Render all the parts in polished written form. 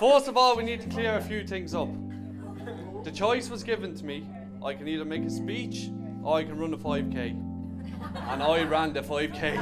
First of all, we need to clear a few things up. The choice was given to me. I can either make a speech or I can run a 5k. And I ran the 5k.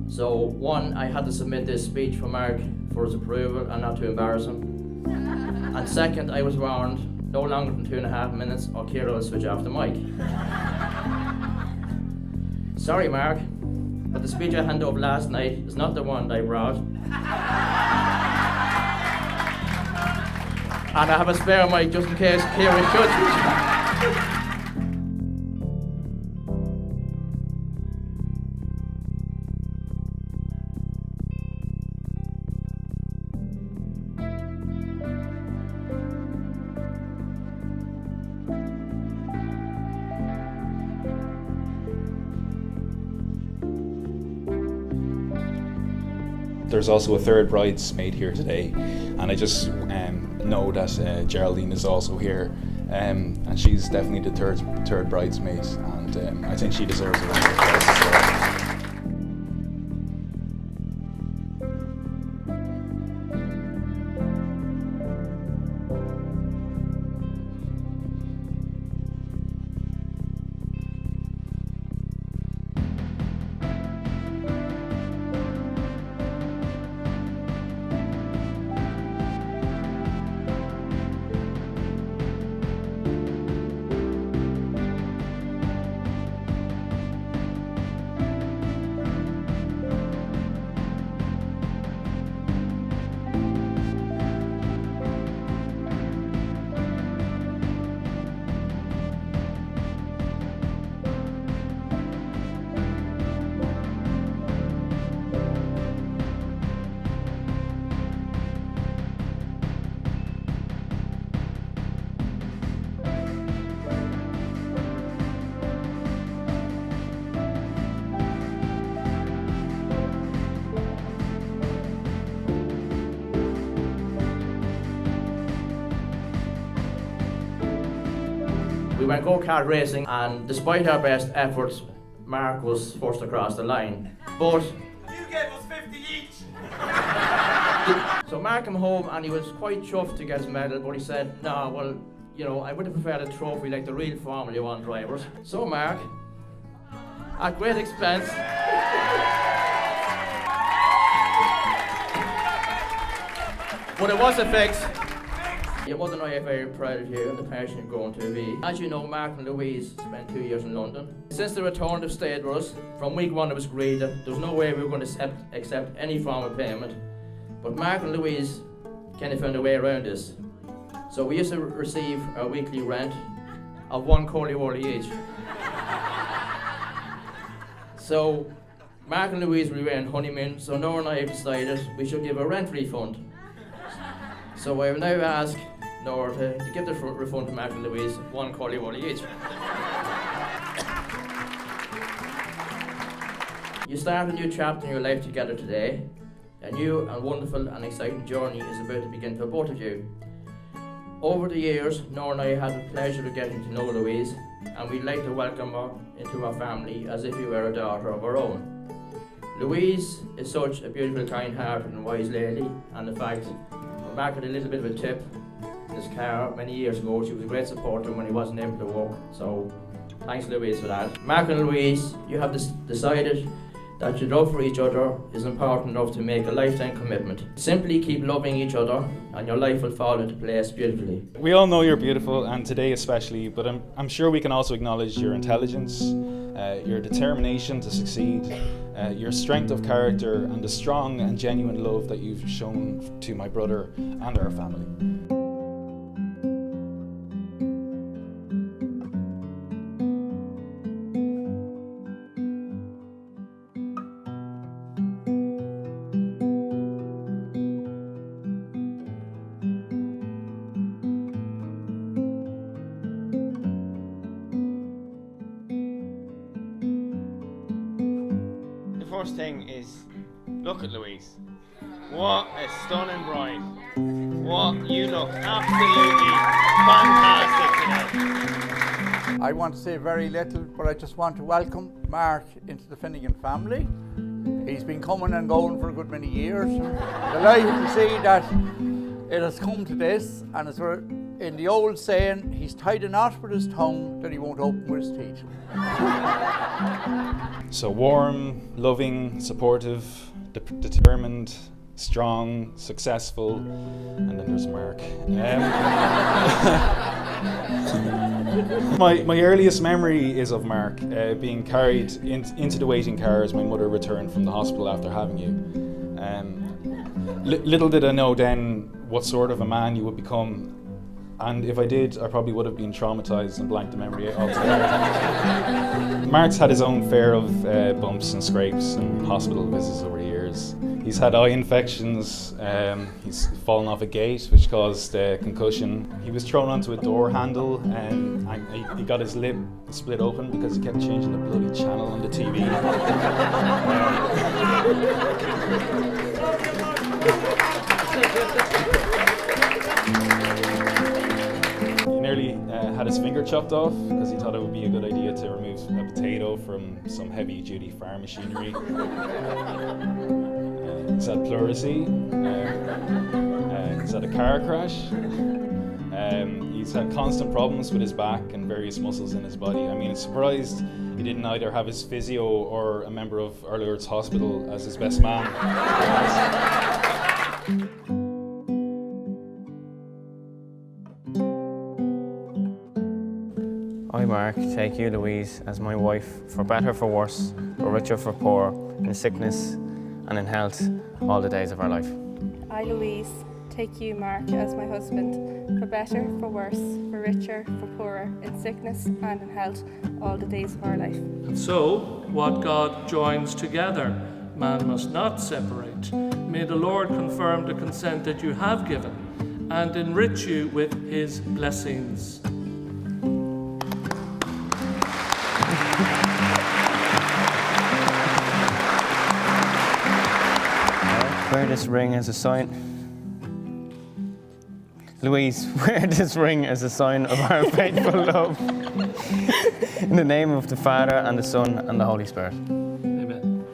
So one, I had to submit this speech for Mark for his approval and not to embarrass him. And second, I was warned, no longer than 2.5 minutes or Carroll will switch off the mic. Sorry Mark, but the speech I handed over last night is not the one that I brought. And I have a spare mic just in case Carroll should switch off. There's also a third bridesmaid here today, and I just know that Geraldine is also here, and she's definitely the third bridesmaid, and I think she deserves a round of applause as well. We went go-kart racing, and despite our best efforts, Mark was forced across the line. But you gave us 50 each! So Mark came home and he was quite chuffed to get his medal, but he said, "No, well, you know, I would have preferred a trophy like the real Formula 1 drivers." So Mark, at great expense, but it was a fix. Your mother and I are very proud of you and the person you're going to be. As you know, Mark and Louise spent 2 years in London. Since the return they've stayed with us, from week one it was agreed that there was no way we were going to accept any form of payment. But Mark and Louise kind of found a way around this. So we used to receive our weekly rent of 1 Coley each. So, Mark and Louise will be in honeymoon, so Nora and I have decided we should give a rent refund. So I will now ask Nora to give the refund to Mark and Louise, one curly wally each. You start a new chapter in your life together today. A new and wonderful and exciting journey is about to begin for both of you. Over the years, Nora and I had the pleasure of getting to know Louise, and we'd like to welcome her into our family as if you were a daughter of our own. Louise is such a beautiful, kind-hearted and wise lady, and in fact, Mark had a little bit of a tip in his car many years ago. She was a great supporter when he wasn't able to walk, so thanks Louise for that. Mark and Louise, you have decided that your love for each other is important enough to make a lifetime commitment. Simply keep loving each other and your life will fall into place beautifully. We all know you're beautiful, and today especially, but I'm sure we can also acknowledge your intelligence, your determination to succeed, your strength of character, and the strong and genuine love that you've shown to my brother and our family. First thing is, look at Louise. What a stunning bride. You look absolutely fantastic today. I want to say very little, but I just want to welcome Mark into the Finnegan family. He's been coming and going for a good many years. Delighted to see that it has come to this, and as we're in the old saying, he's tied a knot with his tongue that he won't open with his teeth. So warm, loving, supportive, determined, strong, successful, and then there's Mark. My earliest memory is of Mark being carried into the waiting car as my mother returned from the hospital after having you. Little did I know then what sort of a man you would become. And if I did, I probably would have been traumatised and blanked the memory altogether. Mark's had his own fare of bumps and scrapes and hospital visits over the years. He's had eye infections, he's fallen off a gate which caused concussion. He was thrown onto a door handle and he got his lip split open because he kept changing the bloody channel on the TV. Nearly had his finger chopped off because he thought it would be a good idea to remove a potato from some heavy-duty farm machinery. He's had pleurisy. He's had a car crash. He's had constant problems with his back and various muscles in his body. I mean, I'm surprised he didn't either have his physio or a member of Our Lord's Hospital as his best man. I, Mark, take you, Louise, as my wife, for better, for worse, for richer, for poor, in sickness and in health, all the days of our life. I, Louise, take you, Mark, as my husband, for better, for worse, for richer, for poorer, in sickness and in health, all the days of our life. And so, what God joins together, man must not separate. May the Lord confirm the consent that you have given and enrich you with his blessings. Wear this ring as a sign. Louise, wear this ring as a sign of our faithful love. In the name of the Father, and the Son, and the Holy Spirit. Amen.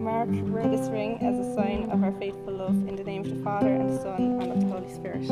Mark, wear this ring as a sign of our faithful love in the name of the Father and the Son and of the Holy Spirit.